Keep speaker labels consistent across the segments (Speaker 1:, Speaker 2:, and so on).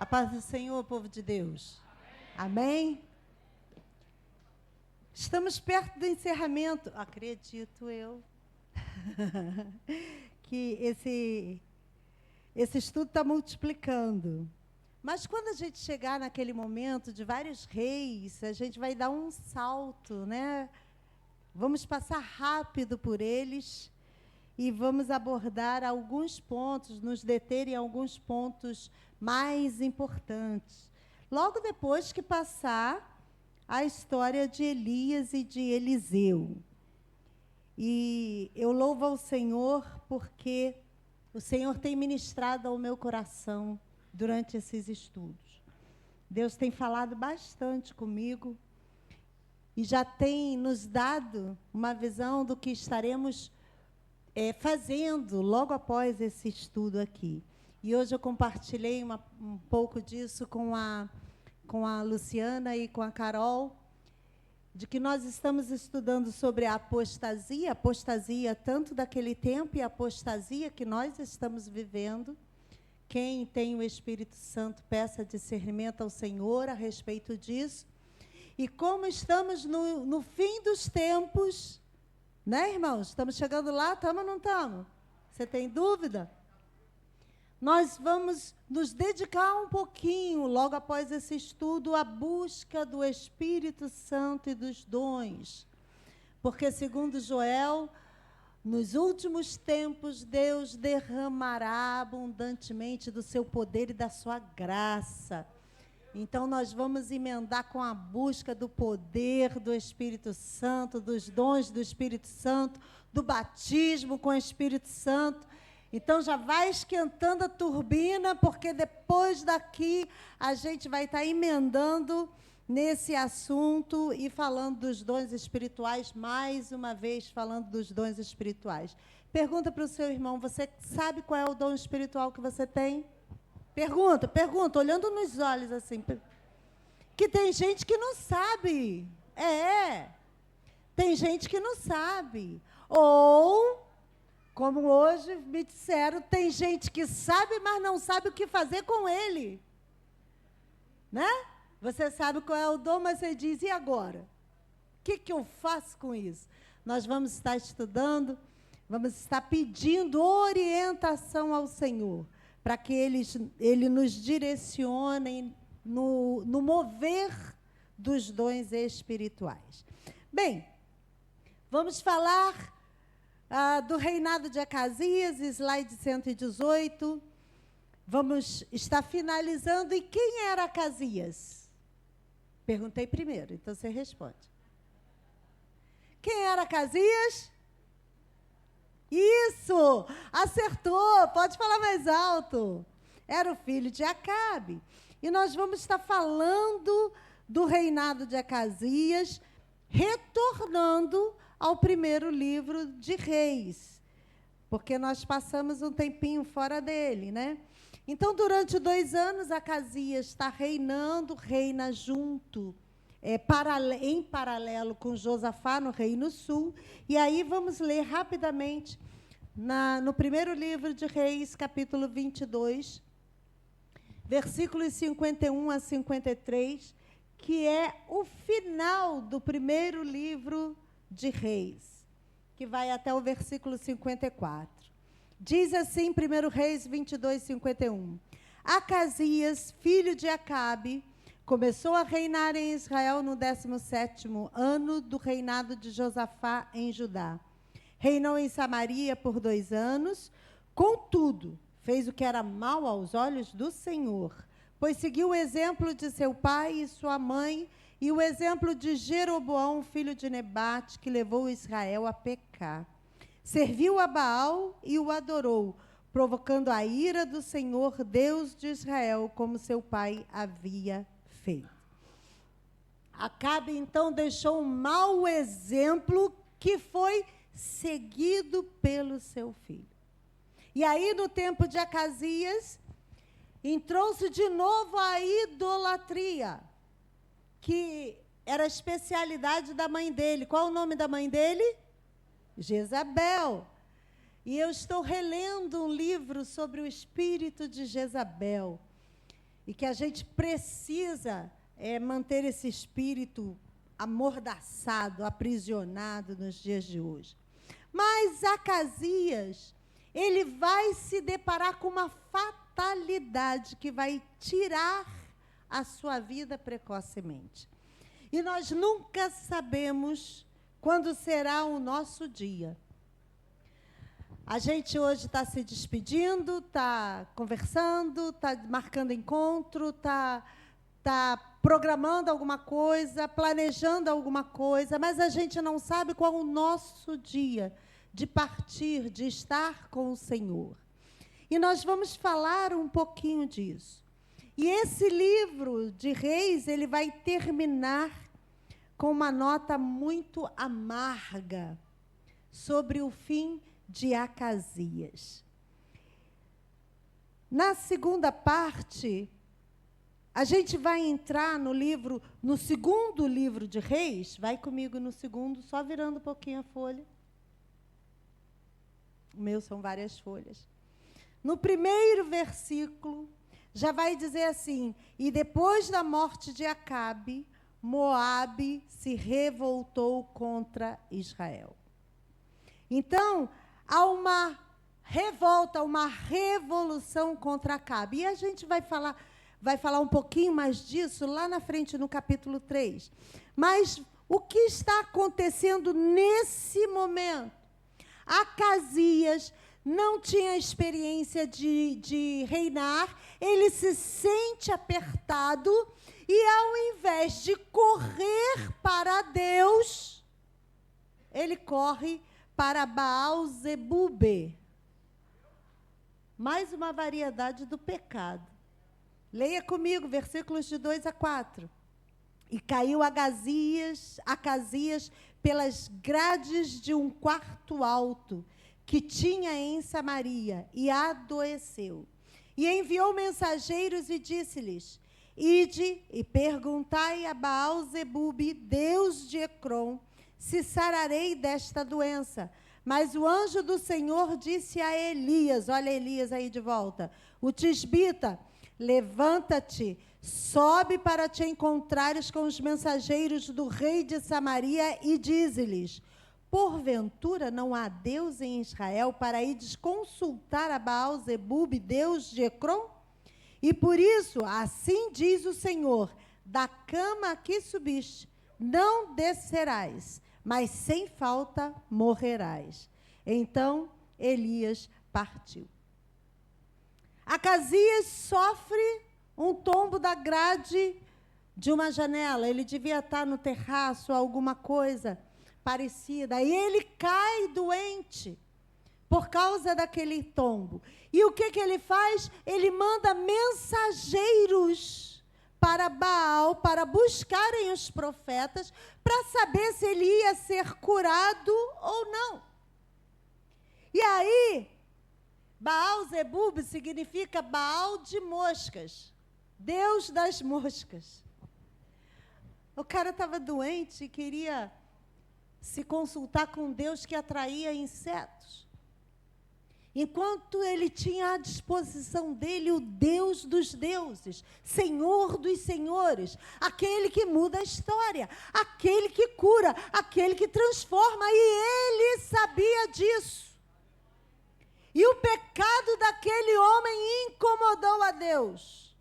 Speaker 1: A paz do Senhor, povo de Deus. Amém? Estamos perto do encerramento. Acredito eu que esse estudo está multiplicando. Mas quando a gente chegar naquele momento de vários reis, a gente vai dar um salto, né? Vamos passar rápido por eles e vamos abordar alguns pontos, nos deter em alguns pontos mais importantes. Logo depois que passar a história de Elias e de Eliseu. E eu louvo ao Senhor porque o Senhor tem ministrado ao meu coração durante esses estudos. Deus tem falado bastante comigo e já tem nos dado uma visão do que estaremos fazendo logo após esse estudo aqui. E hoje eu compartilhei um pouco disso com a Luciana e com a Carol, de que nós estamos estudando sobre a apostasia tanto daquele tempo e a apostasia que nós estamos vivendo. Quem tem o Espírito Santo, peça discernimento ao Senhor a respeito disso. E como estamos no fim dos tempos, né, irmãos? Estamos chegando lá, estamos ou não estamos? Você tem dúvida? Nós vamos nos dedicar um pouquinho, logo após esse estudo, à busca do Espírito Santo e dos dons. Porque, segundo Joel, nos últimos tempos, Deus derramará abundantemente do seu poder e da sua graça. Então, nós vamos emendar com a busca do poder do Espírito Santo, dos dons do Espírito Santo, do batismo com o Espírito Santo. Então, já vai esquentando a turbina, porque depois daqui a gente vai estar emendando nesse assunto e falando dos dons espirituais, mais uma vez falando dos dons espirituais. Pergunta para o seu irmão, você sabe qual é o dom espiritual que você tem? Pergunta, olhando nos olhos assim. Que tem gente que não sabe. Tem gente que não sabe. Ou, como hoje me disseram, tem gente que sabe, mas não sabe o que fazer com ele. Né? Você sabe qual é o dom, mas você diz, e agora? O que eu faço com isso? Nós vamos estar estudando, vamos estar pedindo orientação ao Senhor, para que Ele nos direcione no mover dos dons espirituais. Bem, vamos falar do reinado de Acasias, slide 118. Vamos estar finalizando. E quem era Acasias? Perguntei primeiro, então você responde. Quem era Acasias? Isso! Acertou! Pode falar mais alto. Era o filho de Acabe. E nós vamos estar falando do reinado de Acasias, retornando ao primeiro livro de Reis, porque nós passamos um tempinho fora dele, né? Então, durante 2 anos, Acasias está reinando, reina junto, em paralelo com Josafá, no Reino Sul. E aí vamos ler rapidamente, no primeiro livro de Reis, capítulo 22, versículos 51 a 53, que é o final do primeiro livro de Reis, que vai até o versículo 54. Diz assim, 1 Reis 22, 51. Acasias, filho de Acabe, começou a reinar em Israel no 17º ano do reinado de Josafá em Judá. Reinou em Samaria por 2 anos, contudo, fez o que era mal aos olhos do Senhor, pois seguiu o exemplo de seu pai e sua mãe e o exemplo de Jeroboão, filho de Nebate, que levou Israel a pecar. Serviu a Baal e o adorou, provocando a ira do Senhor, Deus de Israel, como seu pai havia feito. Acabe, então, deixou um mau exemplo que foi seguido pelo seu filho. E aí, no tempo de Acasias, entrou-se de novo a idolatria, que era a especialidade da mãe dele. Qual o nome da mãe dele? Jezabel. E eu estou relendo um livro sobre o espírito de Jezabel. e que a gente precisa manter esse espírito amordaçado, aprisionado nos dias de hoje. Mas Acasias, ele vai se deparar com uma fatalidade que vai tirar a sua vida precocemente. E nós nunca sabemos quando será o nosso dia. A gente hoje está se despedindo, está conversando, está marcando encontro, está programando alguma coisa, planejando alguma coisa, mas a gente não sabe qual é o nosso dia de partir, de estar com o Senhor. E nós vamos falar um pouquinho disso. E esse livro de Reis, ele vai terminar com uma nota muito amarga sobre o fim de Acasias. Na segunda parte, a gente vai entrar no segundo livro de Reis. Vai comigo no segundo, só virando um pouquinho a folha. O meu são várias folhas. No primeiro versículo, já vai dizer assim: e depois da morte de Acabe, Moabe se revoltou contra Israel. Então, há uma revolta, uma revolução contra Acabe. E a gente vai falar um pouquinho mais disso lá na frente, no capítulo 3. Mas o que está acontecendo nesse momento? Acasias não tinha experiência de reinar, ele se sente apertado e, ao invés de correr para Deus, ele corre para Baal-zebube. Mais uma variedade do pecado. Leia comigo, versículos de 2 a 4. E caiu Acasias pelas grades de um quarto alto que tinha em Samaria, e adoeceu. E enviou mensageiros e disse-lhes: ide e perguntai a Baal-zebube, deus de Ecrom, se sararei desta doença. Mas o anjo do Senhor disse a Elias, olha Elias aí de volta, o tisbita: levanta-te, sobe para te encontrares com os mensageiros do rei de Samaria e dize-lhes: porventura não há Deus em Israel para ides consultar a Baal-zebube, deus de Ecrom? E por isso, assim diz o Senhor: da cama a que subiste, não descerás, mas sem falta morrerás. Então Elias partiu. Acasias sofre um tombo da grade de uma janela. Ele devia estar no terraço, alguma coisa parecida. E ele cai doente por causa daquele tombo. E o que ele faz? Ele manda mensageiros para Baal, para buscarem os profetas, para saber se ele ia ser curado ou não. E aí, Baal-zebube significa Baal de moscas, Deus das moscas. O cara estava doente e queria se consultar com Deus que atraía insetos. Enquanto ele tinha à disposição dele o Deus dos deuses, Senhor dos senhores, aquele que muda a história, aquele que cura, aquele que transforma, e ele sabia disso. E o pecado daquele homem incomodou a Deus.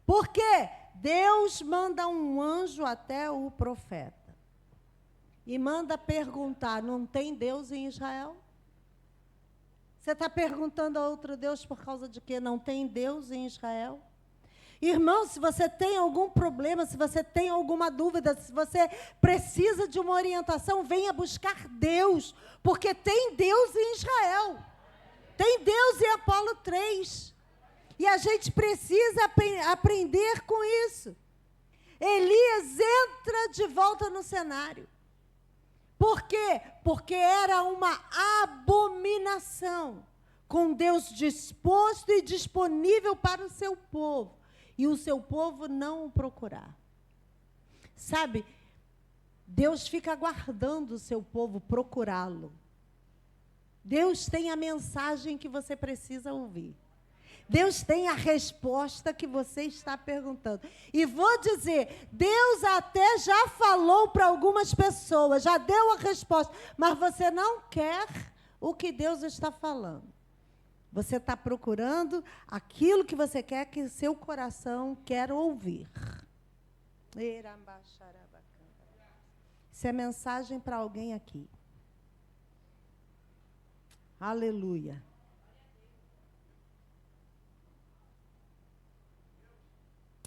Speaker 1: Porque Deus manda um anjo até o profeta e manda perguntar: não tem Deus em Israel? Você está perguntando a outro Deus por causa de que não tem Deus em Israel? Irmão, se você tem algum problema, se você tem alguma dúvida, se você precisa de uma orientação, venha buscar Deus, porque tem Deus em Israel. Tem Deus em Apolo 3. E a gente precisa aprender com isso. Elias entra de volta no cenário. Por quê? Porque era uma abominação, com Deus disposto e disponível para o seu povo, e o seu povo não o procurar. Sabe, Deus fica aguardando o seu povo procurá-lo. Deus tem a mensagem que você precisa ouvir. Deus tem a resposta que você está perguntando. E vou dizer, Deus até já falou para algumas pessoas, já deu a resposta, mas você não quer o que Deus está falando. Você está procurando aquilo que você quer, que seu coração quer ouvir. Isso é mensagem para alguém aqui. Aleluia.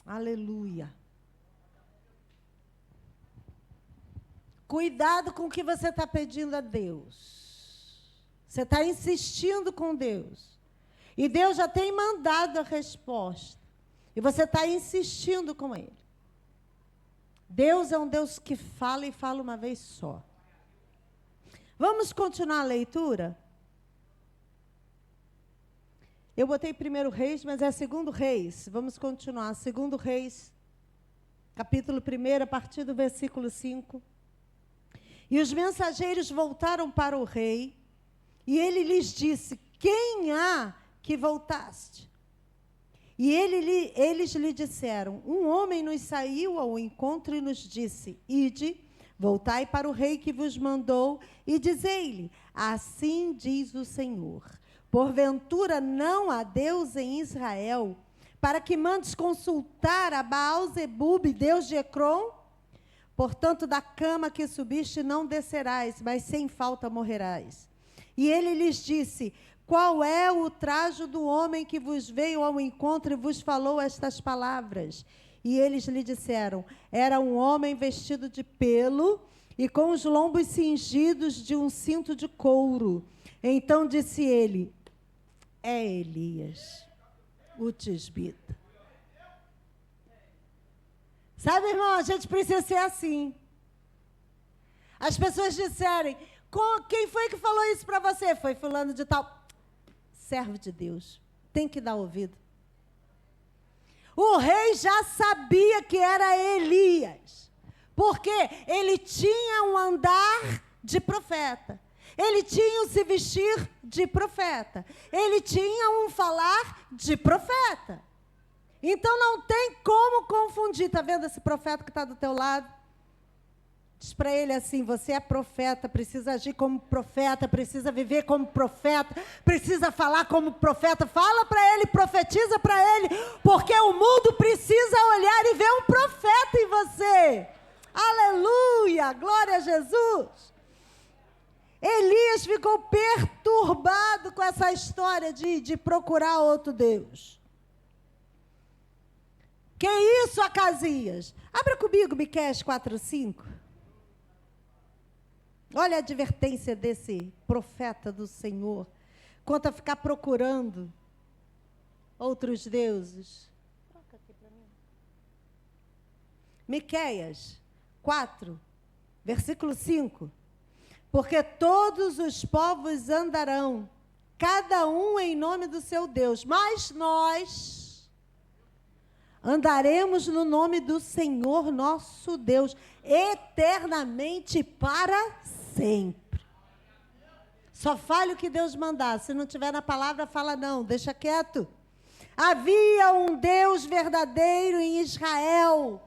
Speaker 1: Aleluia. Cuidado com o que você está pedindo a Deus. Você está insistindo com Deus. E Deus já tem mandado a resposta. E você está insistindo com Ele. Deus é um Deus que fala e fala uma vez só. Vamos continuar a leitura? Eu botei 1 Reis, mas é 2 Reis. Vamos continuar. 2 Reis, capítulo 1, a partir do versículo 5. E os mensageiros voltaram para o rei, e ele lhes disse: quem há que voltaste? E eles lhe disseram: um homem nos saiu ao encontro e nos disse: ide, voltai para o rei que vos mandou, e dizei-lhe: assim diz o Senhor. Porventura não há Deus em Israel, para que mandes consultar a Baal-zebub, Deus de Ecrom? Portanto, da cama que subiste não descerás, mas sem falta morrerás. E ele lhes disse: qual é o trajo do homem que vos veio ao encontro e vos falou estas palavras? E eles lhe disseram: era um homem vestido de pelo e com os lombos cingidos de um cinto de couro. Então disse ele: é Elias, o tisbita. Sabe, irmão, a gente precisa ser assim. As pessoas disserem: quem foi que falou isso para você? Foi fulano de tal. Servo de Deus, tem que dar ouvido. O rei já sabia que era Elias, porque ele tinha um andar de profeta. Ele tinha um se vestir de profeta. Ele tinha um falar de profeta. Então não tem como confundir. Está vendo esse profeta que está do teu lado? Diz para ele assim: você é profeta, precisa agir como profeta, precisa viver como profeta, precisa falar como profeta. Fala para ele, profetiza para ele, porque o mundo precisa olhar e ver um profeta em você. Aleluia, glória a Jesus. Elias ficou perturbado com essa história de procurar outro Deus. Que isso, Acasias? Abra comigo Miqueias 4:5. Olha a advertência desse profeta do Senhor quanto a ficar procurando outros deuses. Troca aqui para mim. Miqueias 4, versículo 5. Porque todos os povos andarão, cada um em nome do seu Deus, mas nós andaremos no nome do Senhor nosso Deus, eternamente para sempre. Só fale o que Deus mandar. Se não tiver na palavra, fala não, deixa quieto. Havia um Deus verdadeiro em Israel,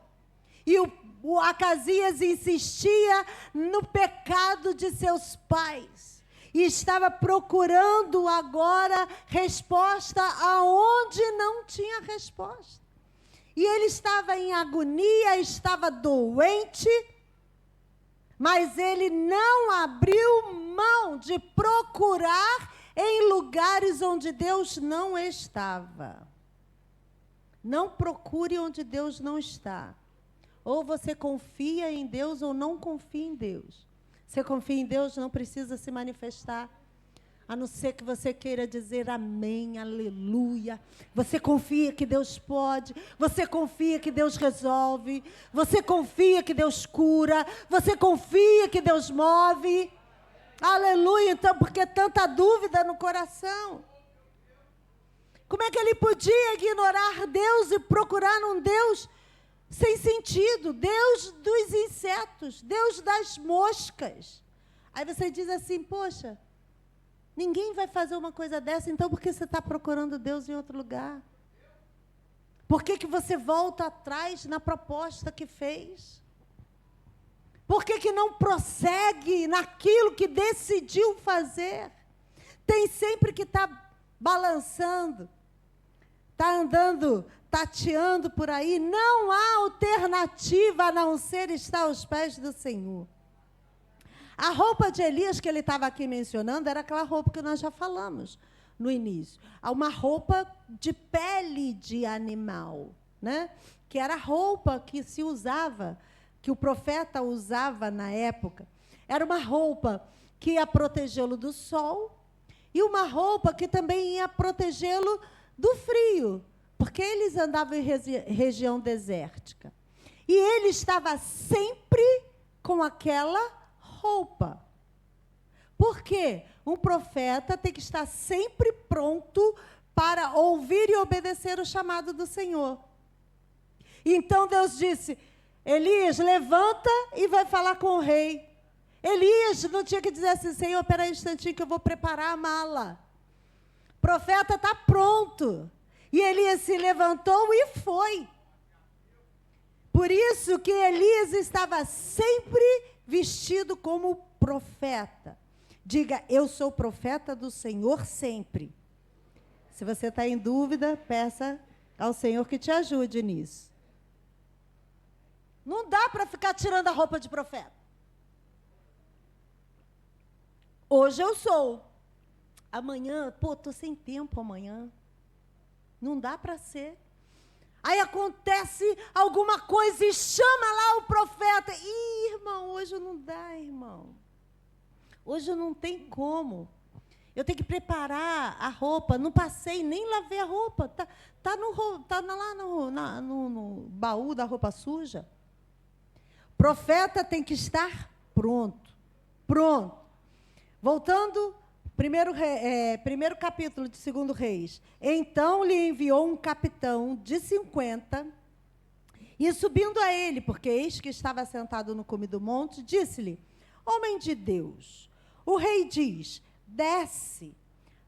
Speaker 1: e o Acasias insistia no pecado de seus pais e estava procurando agora resposta aonde não tinha resposta. E ele estava em agonia, estava doente, mas ele não abriu mão de procurar em lugares onde Deus não estava. Não procure onde Deus não está. Ou você confia em Deus ou não confia em Deus. Você confia em Deus, não precisa se manifestar. A não ser que você queira dizer amém, aleluia. Você confia que Deus pode. Você confia que Deus resolve. Você confia que Deus cura. Você confia que Deus move. Aleluia. Então, por que tanta dúvida no coração? Como é que ele podia ignorar Deus e procurar num Deus sem sentido? Deus dos insetos, Deus das moscas. Aí você diz assim: poxa, Ninguém vai fazer uma coisa dessa, então por que você está procurando Deus em outro lugar? Por que você volta atrás na proposta que fez? Por que não prossegue naquilo que decidiu fazer? Tem sempre que estar balançando, está andando, tateando por aí. Não há alternativa a não ser estar aos pés do Senhor. A roupa de Elias que ele estava aqui mencionando era aquela roupa que nós já falamos no início. Uma roupa de pele de animal, né? Que era a roupa que se usava, que o profeta usava na época. Era uma roupa que ia protegê-lo do sol e uma roupa que também ia protegê-lo do frio, porque eles andavam em região desértica. E ele estava sempre com aquela roupa. Por quê? Um profeta tem que estar sempre pronto para ouvir e obedecer o chamado do Senhor. Então Deus disse: Elias, levanta e vai falar com o rei. Elias não tinha que dizer assim: Senhor, espera aí um instantinho que eu vou preparar a mala. O profeta está pronto. E Elias se levantou e foi. Por isso que Elias estava sempre vestido como profeta. Diga: eu sou profeta do Senhor sempre. Se você está em dúvida, peça ao Senhor que te ajude nisso. Não dá para ficar tirando a roupa de profeta. Hoje eu sou. Amanhã, estou sem tempo amanhã. Não dá para ser. Aí acontece alguma coisa e chama lá o profeta. Ih, irmão, hoje não dá, irmão. Hoje não tem como. Eu tenho que preparar a roupa. Não passei, nem lavei a roupa. Tá lá no baú da roupa suja. O profeta tem que estar pronto. Pronto. Voltando, primeiro capítulo de 2 Reis. Então lhe enviou um capitão de 50, e subindo a ele, porque eis que estava sentado no cume do monte, disse-lhe: homem de Deus, o rei diz: desce.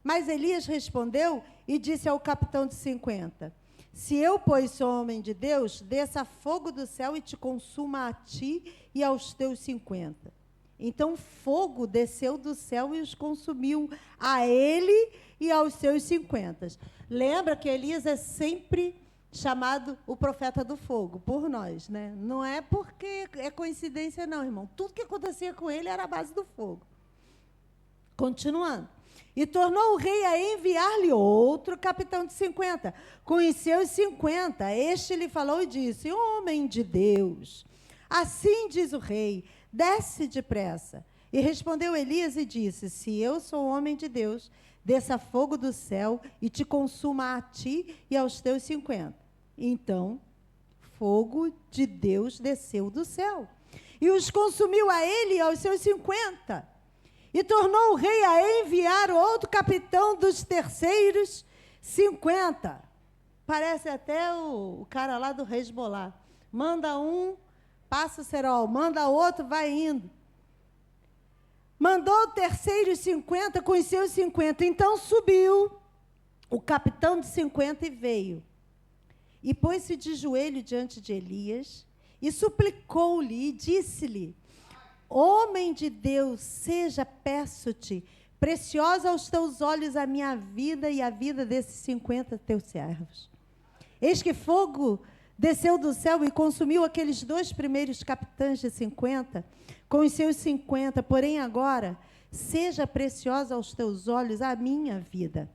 Speaker 1: Mas Elias respondeu e disse ao capitão de 50: se eu, pois, sou homem de Deus, desça fogo do céu e te consuma a ti e aos teus 50. Então fogo desceu do céu e os consumiu, a ele e aos seus 50. Lembra que Elias é sempre chamado o profeta do fogo, por nós, né? Não é porque é coincidência, não, irmão. Tudo que acontecia com ele era a base do fogo. Continuando. E tornou o rei a enviar-lhe outro capitão de 50, com os seus 50. Este lhe falou e disse: homem de Deus, assim diz o rei, desce depressa. E respondeu Elias e disse: se eu sou homem de Deus, desça fogo do céu e te consuma a ti e aos teus 50. Então, fogo de Deus desceu do céu e os consumiu a ele e aos seus 50. E tornou o rei a enviar outro capitão dos terceiros 50. Parece até o cara lá do Hezbollah. Manda um, passa o cerol. Manda outro, vai indo. Mandou o terceiro 50 com os seus 50. Então subiu o capitão de 50 e veio. E pôs-se de joelho diante de Elias e suplicou-lhe e disse-lhe: homem de Deus, seja, peço-te, preciosa aos teus olhos a minha vida e a vida desses 50 teus servos. Eis que fogo desceu do céu e consumiu aqueles 2 primeiros capitães de 50, com os seus 50, porém agora, seja preciosa aos teus olhos a minha vida.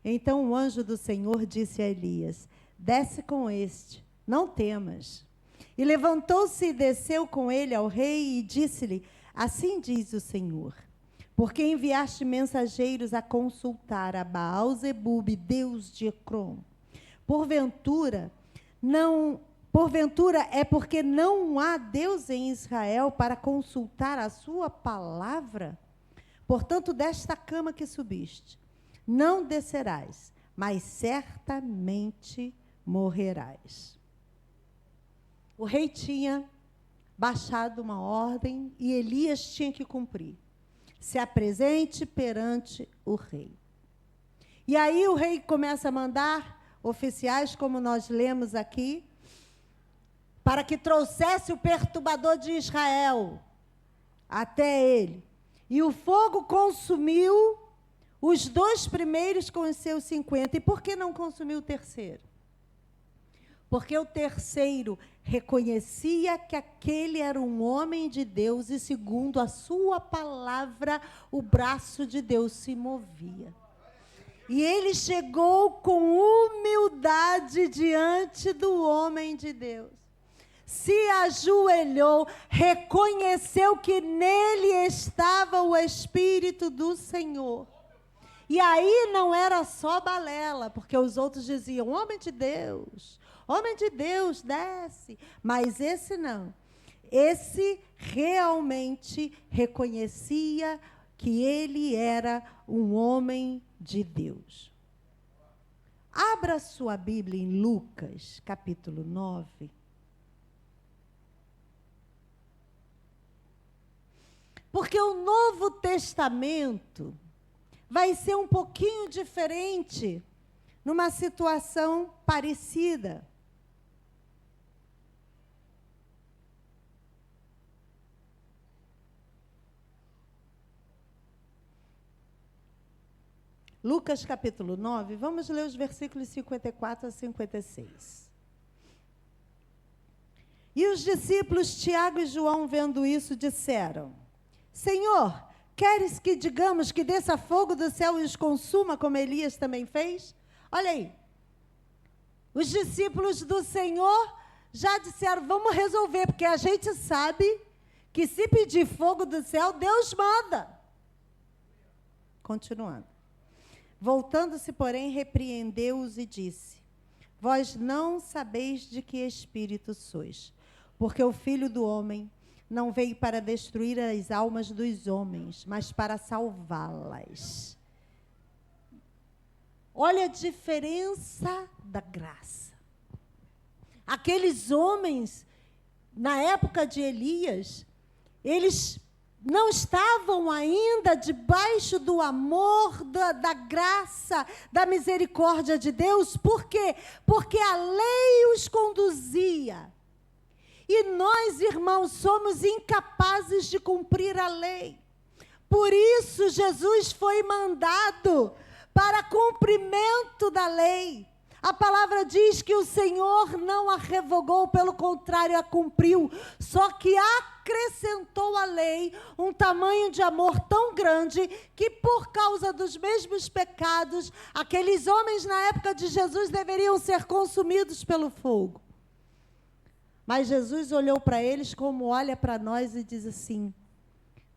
Speaker 1: Então o anjo do Senhor disse a Elias: desce com este, não temas. E levantou-se e desceu com ele ao rei e disse-lhe: assim diz o Senhor, porque enviaste mensageiros a consultar a Baal-zebub, Deus de Ecrom. Porventura é porque não há Deus em Israel para consultar a sua palavra? Portanto, desta cama que subiste, não descerás, mas certamente morrerás. O rei tinha baixado uma ordem e Elias tinha que cumprir. se apresente perante o rei. E aí o rei começa a mandar oficiais, como nós lemos aqui, para que trouxesse o perturbador de Israel até ele. E o fogo consumiu os 2 primeiros com os seus 50. E por que não consumiu o terceiro? Porque o terceiro reconhecia que aquele era um homem de Deus e, segundo a sua palavra, o braço de Deus se movia. E ele chegou com humildade diante do homem de Deus. Se ajoelhou, reconheceu que nele estava o Espírito do Senhor. E aí não era só balela, porque os outros diziam, homem de Deus, desce. Mas esse não. Esse realmente reconhecia que ele era um homem de Deus. Abra sua Bíblia em Lucas, capítulo 9. Porque o Novo Testamento vai ser um pouquinho diferente numa situação parecida. Lucas capítulo 9, vamos ler os versículos 54 a 56. E os discípulos Tiago e João, vendo isso, disseram, Senhor, queres que digamos que desça fogo do céu e os consuma, como Elias também fez? Olha aí, os discípulos do Senhor já disseram, vamos resolver, porque a gente sabe que se pedir fogo do céu, Deus manda. Continuando. Voltando-se, porém, repreendeu-os e disse, vós não sabeis de que espírito sois, porque o Filho do Homem não veio para destruir as almas dos homens, mas para salvá-las. Olha a diferença da graça. Aqueles homens, na época de Elias, eles não estavam ainda debaixo do amor, da graça, da misericórdia de Deus. Por quê? Porque a lei os conduzia. E nós, irmãos, somos incapazes de cumprir a lei. Por isso, Jesus foi mandado para cumprimento da lei. A palavra diz que o Senhor não a revogou, pelo contrário, a cumpriu. Só que acrescentou à lei um tamanho de amor tão grande que, por causa dos mesmos pecados, aqueles homens na época de Jesus deveriam ser consumidos pelo fogo. Mas Jesus olhou para eles como olha para nós e diz assim,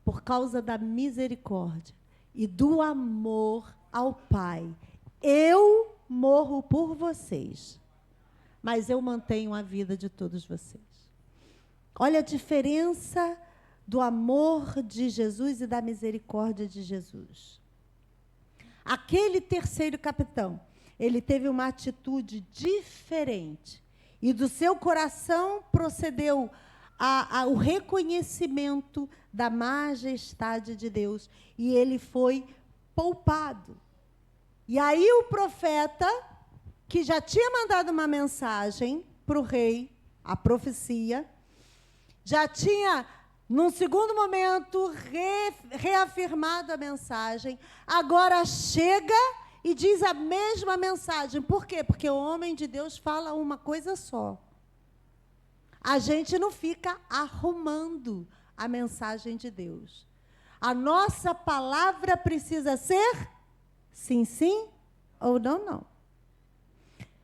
Speaker 1: por causa da misericórdia e do amor ao Pai, eu morro por vocês, mas eu mantenho a vida de todos vocês. Olha a diferença do amor de Jesus e da misericórdia de Jesus. Aquele terceiro capitão, ele teve uma atitude diferente. E do seu coração procedeu o reconhecimento da majestade de Deus. E ele foi poupado. E aí o profeta, que já tinha mandado uma mensagem para o rei, a profecia, já tinha, num segundo momento, reafirmado a mensagem, agora chega e diz a mesma mensagem. Por quê? Porque o homem de Deus fala uma coisa só. A gente não fica arrumando a mensagem de Deus. A nossa palavra precisa ser sim, sim, ou não, não.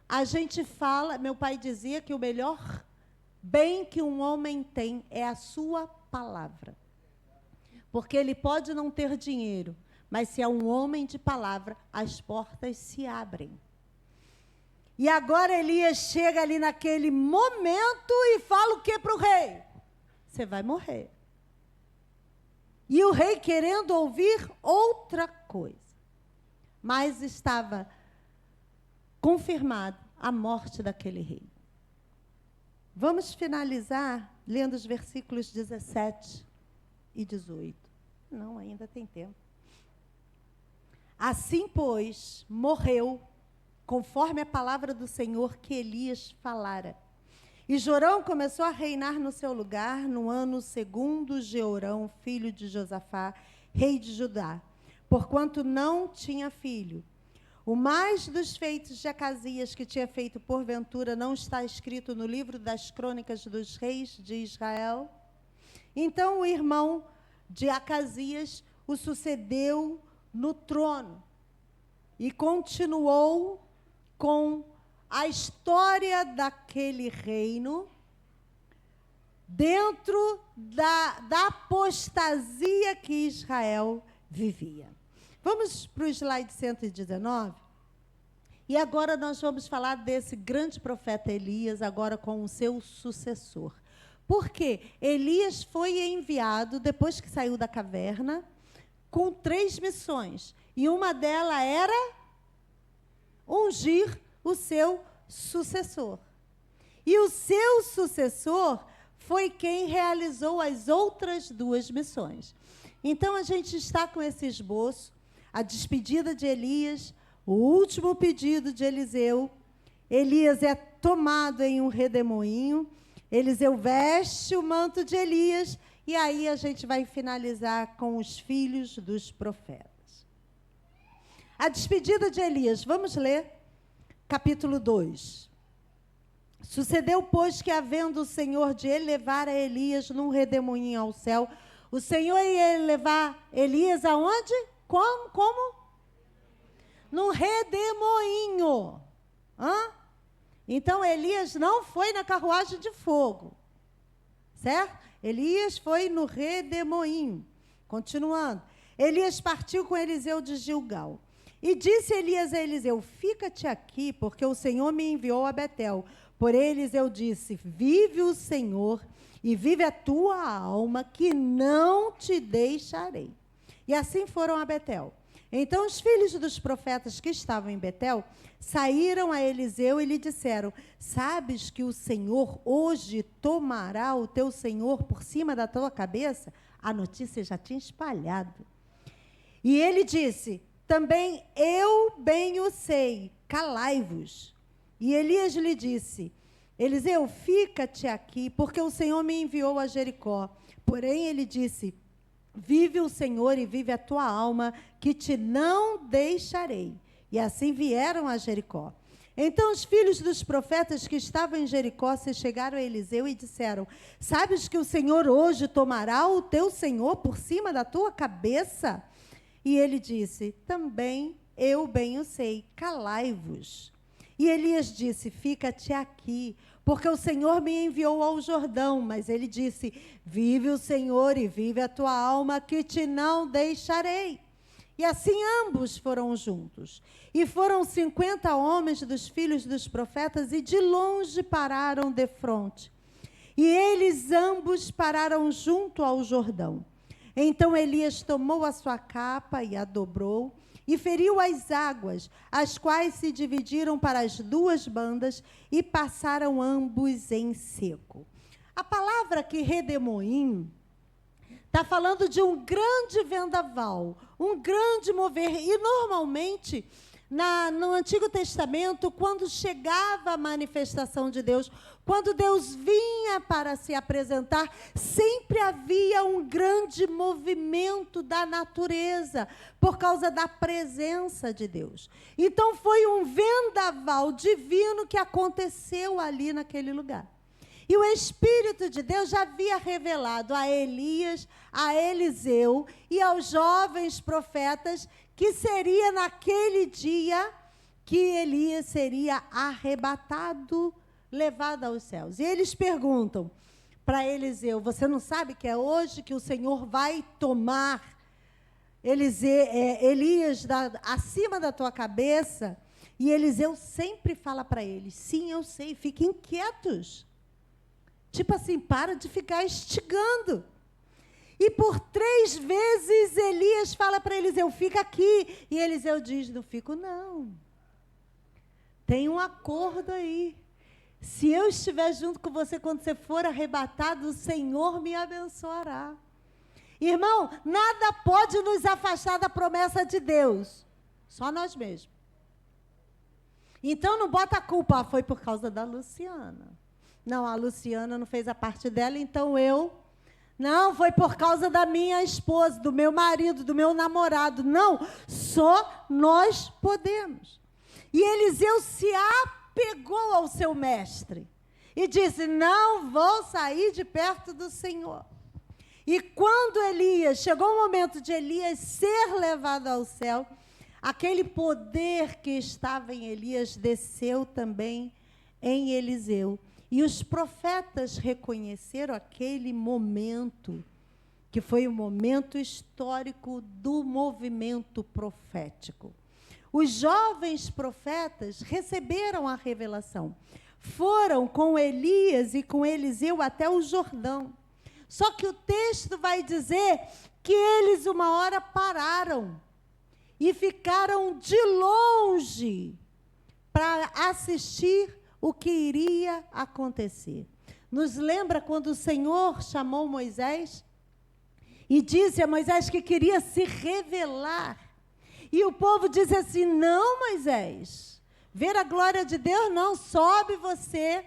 Speaker 1: A gente fala, meu pai dizia que o melhor bem que um homem tem é a sua palavra. Porque ele pode não ter dinheiro, mas se é um homem de palavra, as portas se abrem. E agora Elias chega ali naquele momento e fala o que para o rei? Você vai morrer. E o rei querendo ouvir outra coisa. Mas estava confirmado a morte daquele rei. Vamos finalizar lendo os versículos 17 e 18. não, ainda tem tempo. Assim, pois, morreu, conforme a palavra do Senhor que Elias falara. E Jorão começou a reinar no seu lugar no ano segundo de Jorão, filho de Josafá, rei de Judá, porquanto não tinha filho. O mais dos feitos de Acasias que tinha feito porventura não está escrito no livro das crônicas dos reis de Israel? Então o irmão de Acasias o sucedeu no trono e continuou com a história daquele reino dentro da apostasia que Israel vivia. Vamos para o slide 119. E agora nós vamos falar desse grande profeta Elias, agora com o seu sucessor. Por quê? Elias foi enviado, depois que saiu da caverna, com 3 missões. E uma delas era ungir o seu sucessor. E o seu sucessor foi quem realizou as outras 2 missões. Então, a gente está com esse esboço, a despedida de Elias, o último pedido de Eliseu. Elias é tomado em um redemoinho, Eliseu veste o manto de Elias, e aí a gente vai finalizar com os filhos dos profetas. A despedida de Elias, vamos ler, capítulo 2. Sucedeu, pois, que havendo o Senhor de elevar a Elias num redemoinho ao céu, o Senhor ia levar Elias aonde? Como? Num redemoinho. Então, Elias não foi na carruagem de fogo, certo? Elias foi no redemoinho. Continuando. Elias partiu com Eliseu de Gilgal. E disse Elias a Eliseu, fica-te aqui, porque o Senhor me enviou a Betel. Porém, Eliseu disse, vive o Senhor e vive a tua alma, que não te deixarei. E assim foram a Betel. Então, os filhos dos profetas que estavam em Betel saíram a Eliseu e lhe disseram, sabes que o Senhor hoje tomará o teu senhor por cima da tua cabeça? A notícia já tinha espalhado. E ele disse, também eu bem o sei, calai-vos. E Elias lhe disse, Eliseu, fica-te aqui, porque o Senhor me enviou a Jericó. Porém, ele disse, vive o Senhor e vive a tua alma, que te não deixarei. E assim vieram a Jericó. Então os filhos dos profetas que estavam em Jericó se chegaram a Eliseu e disseram, sabes que o Senhor hoje tomará o teu senhor por cima da tua cabeça? E ele disse, também eu bem o sei, calai-vos. E Elias disse, fica-te aqui, porque o Senhor me enviou ao Jordão. Mas ele disse, vive o Senhor e vive a tua alma, que te não deixarei. E assim ambos foram juntos. E foram 50 homens dos filhos dos profetas, e de longe pararam defronte. E eles ambos pararam junto ao Jordão. Então Elias tomou a sua capa e a dobrou, e feriu as águas, as quais se dividiram para as 2 bandas, e passaram ambos em seco. A palavra aqui, redemoinho, está falando de um grande vendaval, um grande mover. E, normalmente, no Antigo Testamento, quando chegava a manifestação de Deus, quando Deus vinha para se apresentar, sempre havia um grande movimento da natureza, por causa da presença de Deus. Então, foi um vendaval divino que aconteceu ali naquele lugar. E o Espírito de Deus já havia revelado a Elias, a Eliseu e aos jovens profetas que seria naquele dia que Elias seria arrebatado, levado aos céus. E eles perguntam para Eliseu, você não sabe que é hoje que o Senhor vai tomar Elias acima da tua cabeça? E Eliseu sempre fala para eles, sim, eu sei, fiquem quietos. Tipo assim, para de ficar instigando. E por 3 vezes Elias fala para Eliseu, fica aqui. E Eliseu diz, não fico não. Tem um acordo aí. Se eu estiver junto com você quando você for arrebatado, o Senhor me abençoará. Irmão, nada pode nos afastar da promessa de Deus. Só nós mesmos. Então não bota a culpa, foi por causa da Luciana. Não, a Luciana não fez a parte dela, então eu... Não, foi por causa da minha esposa, do meu marido, do meu namorado. Não, só nós podemos. E Eliseu se apegou ao seu mestre e disse, não vou sair de perto do Senhor. E quando Elias, chegou o momento de Elias ser levado ao céu, aquele poder que estava em Elias desceu também em Eliseu. E os profetas reconheceram aquele momento, que foi o momento histórico do movimento profético. Os jovens profetas receberam a revelação. Foram com Elias e com Eliseu até o Jordão. Só que o texto vai dizer que eles uma hora pararam e ficaram de longe para assistir o que iria acontecer. Nos lembra quando o Senhor chamou Moisés e disse a Moisés que queria se revelar. E o povo disse assim, não, Moisés, ver a glória de Deus não, sobe você,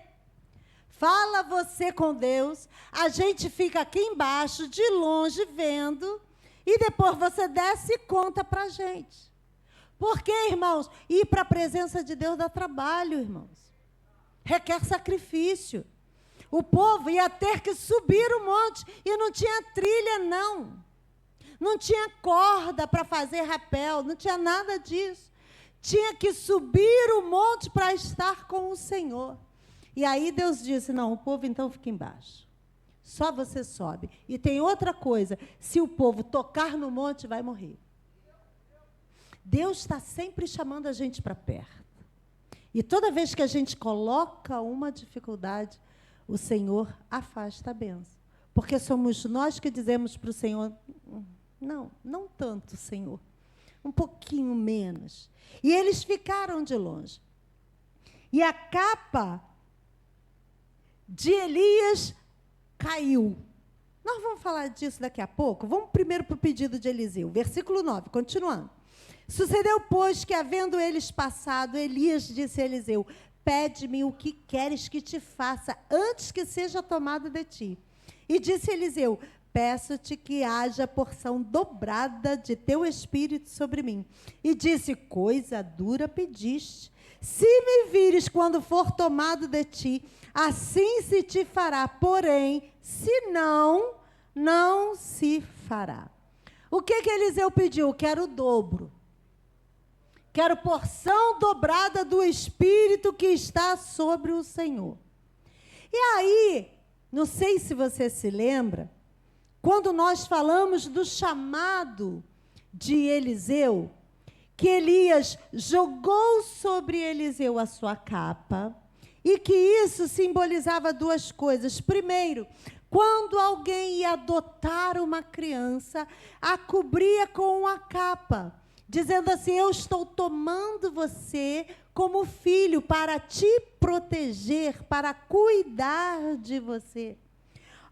Speaker 1: fala você com Deus, a gente fica aqui embaixo, de longe, vendo, e depois você desce e conta para a gente. Porque, irmãos, ir para a presença de Deus dá trabalho, irmãos. Requer sacrifício. O povo ia ter que subir o monte e não tinha trilha, não. Não tinha corda para fazer rapel, não tinha nada disso. Tinha que subir o monte para estar com o Senhor. E aí Deus disse, não, o povo então fica embaixo. Só você sobe. E tem outra coisa, se o povo tocar no monte, vai morrer. Deus está sempre chamando a gente para perto. E toda vez que a gente coloca uma dificuldade, o Senhor afasta a bênção. Porque somos nós que dizemos para o Senhor, não tanto, Senhor, um pouquinho menos. E eles ficaram de longe. E a capa de Elias caiu. Nós vamos falar disso daqui a pouco. Vamos primeiro para o pedido de Eliseu. Versículo 9, continuando. Sucedeu, pois, que, havendo eles passado, Elias disse a Eliseu, pede-me o que queres que te faça, antes que seja tomado de ti. E disse Eliseu, peço-te que haja porção dobrada de teu espírito sobre mim. E disse, coisa dura pediste. Se me vires quando for tomado de ti, assim se te fará, porém, se não, não se fará. O que Eliseu pediu? Quero o dobro. Quero porção dobrada do Espírito que está sobre o Senhor. E aí, não sei se você se lembra, quando nós falamos do chamado de Eliseu, que Elias jogou sobre Eliseu a sua capa, e que isso simbolizava duas coisas. Primeiro, quando alguém ia adotar uma criança, a cobria com uma capa, dizendo assim, eu estou tomando você como filho para te proteger, para cuidar de você.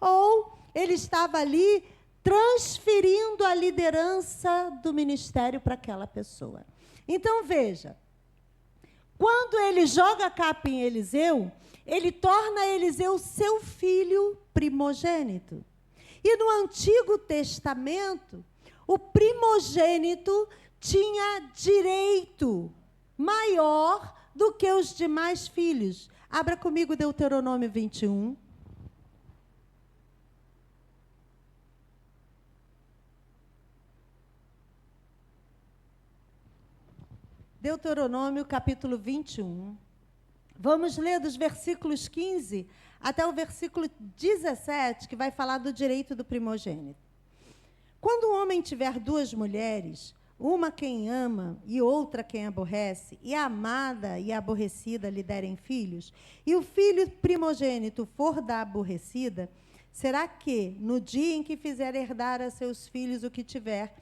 Speaker 1: Ou ele estava ali transferindo a liderança do ministério para aquela pessoa. Então, veja, quando ele joga a capa em Eliseu, ele torna Eliseu seu filho primogênito. E no Antigo Testamento, o primogênito tinha direito maior do que os demais filhos. Abra comigo Deuteronômio 21. Deuteronômio, capítulo 21. Vamos ler dos versículos 15 até o versículo 17, que vai falar do direito do primogênito. Quando um homem tiver duas mulheres, uma quem ama e outra quem aborrece, e a amada e a aborrecida lhe derem filhos, e o filho primogênito for da aborrecida, será que, no dia em que fizer herdar a seus filhos o que tiver,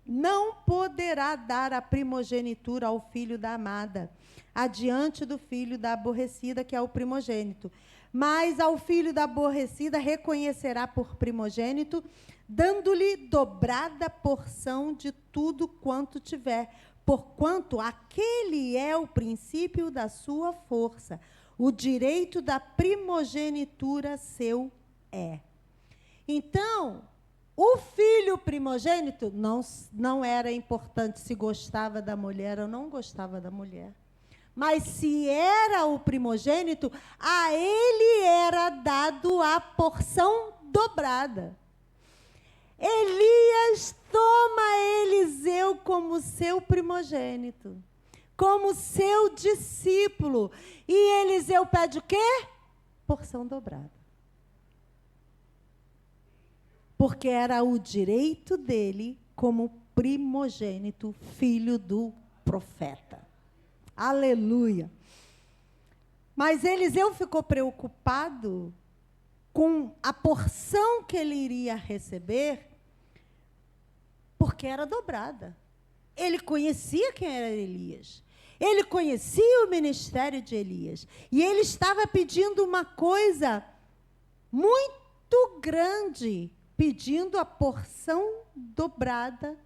Speaker 1: não poderá dar a primogenitura ao filho da amada, adiante do filho da aborrecida, que é o primogênito, Mas ao filho da aborrecida reconhecerá por primogênito, dando-lhe dobrada porção de tudo quanto tiver, porquanto aquele é o princípio da sua força. O direito da primogenitura seu é. Então, o filho primogênito não era importante se gostava da mulher ou não gostava da mulher. Mas se era o primogênito, a ele era dado a porção dobrada. Elias toma Eliseu como seu primogênito, como seu discípulo. E Eliseu pede o quê? Porção dobrada. Porque era o direito dele como primogênito, filho do profeta. Aleluia. Mas Eliseu ficou preocupado com a porção que ele iria receber, porque era dobrada. Ele conhecia quem era Elias. Ele conhecia o ministério de Elias. E ele estava pedindo uma coisa muito grande, pedindo a porção dobrada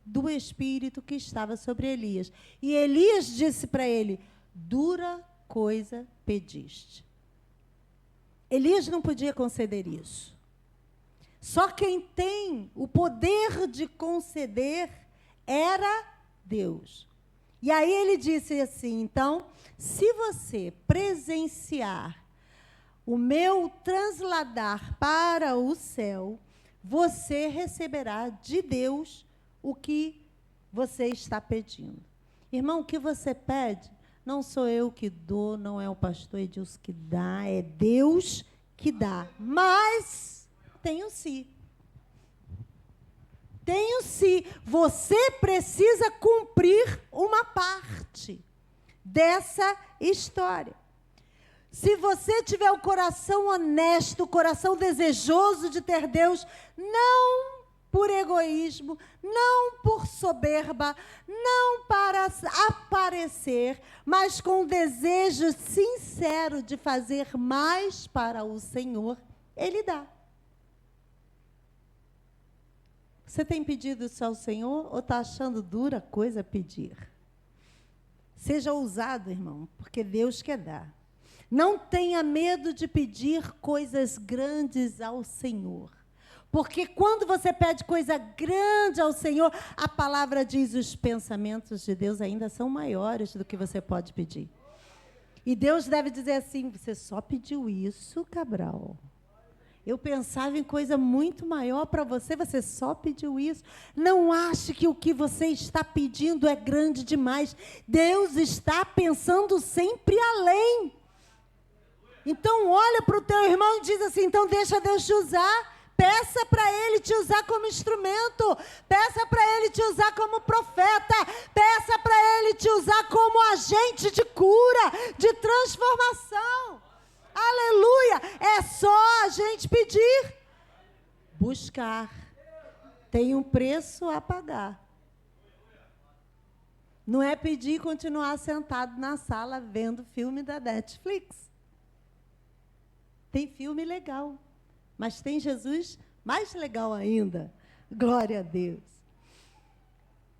Speaker 1: do Espírito que estava sobre Elias. E Elias disse para ele: dura coisa pediste. Elias não podia conceder isso. Só quem tem o poder de conceder era Deus. E aí ele disse assim: então, se você presenciar o meu transladar para o céu, você receberá de Deus o que você está pedindo. Irmão, o que você pede, não sou eu que dou, não é o pastor Edilson que dá, é Deus que dá. Mas tem um si. Tem um si. Você precisa cumprir uma parte dessa história. Se você tiver o coração honesto, o coração desejoso de ter Deus, não por egoísmo, não por soberba, não para aparecer, mas com um desejo sincero de fazer mais para o Senhor, Ele dá. Você tem pedido isso ao Senhor ou está achando dura coisa pedir? Seja ousado, irmão, porque Deus quer dar. Não tenha medo de pedir coisas grandes ao Senhor. Porque quando você pede coisa grande ao Senhor, a palavra diz: os pensamentos de Deus ainda são maiores do que você pode pedir. E Deus deve dizer assim: você só pediu isso, Cabral? Eu pensava em coisa muito maior para você, você só pediu isso. Não ache que o que você está pedindo é grande demais. Deus está pensando sempre além. Então, olha para o teu irmão e diz assim: então deixa Deus te usar. Peça para Ele te usar como instrumento. Peça para Ele te usar como profeta. Peça para Ele te usar como agente de cura, de transformação. Aleluia! É só a gente pedir. Buscar. Tem um preço a pagar. Não é pedir e continuar sentado na sala vendo filme da Netflix. Tem filme legal, mas tem Jesus mais legal ainda. Glória a Deus.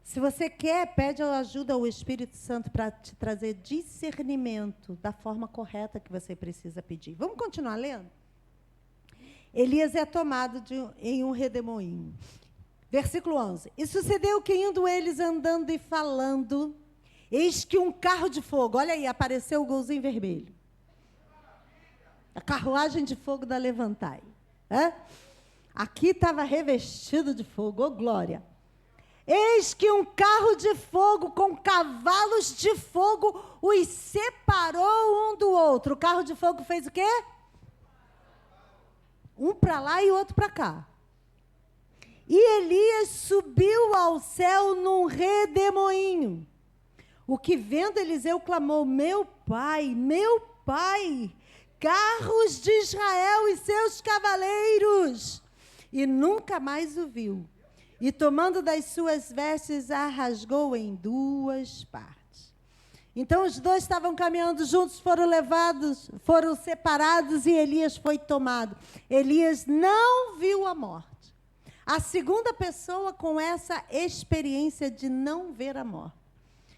Speaker 1: Se você quer, pede ajuda ao Espírito Santo para te trazer discernimento da forma correta que você precisa pedir. Vamos continuar lendo? Elias é tomado em um redemoinho. Versículo 11. E sucedeu que, indo eles andando e falando, eis que um carro de fogo, olha aí, apareceu o golzinho vermelho. A carruagem de fogo da Levantai. Aqui estava revestido de fogo, oh glória. Eis que um carro de fogo com cavalos de fogo os separou um do outro. O carro de fogo fez o quê? Um para lá e outro para cá. E Elias subiu ao céu num redemoinho. O que vendo Eliseu clamou: meu pai, carros de Israel e seus cavaleiros. E nunca mais o viu. E tomando das suas vestes, a rasgou em duas partes. Então os dois estavam caminhando juntos, foram separados e Elias foi tomado. Elias não viu a morte. A segunda pessoa com essa experiência de não ver a morte.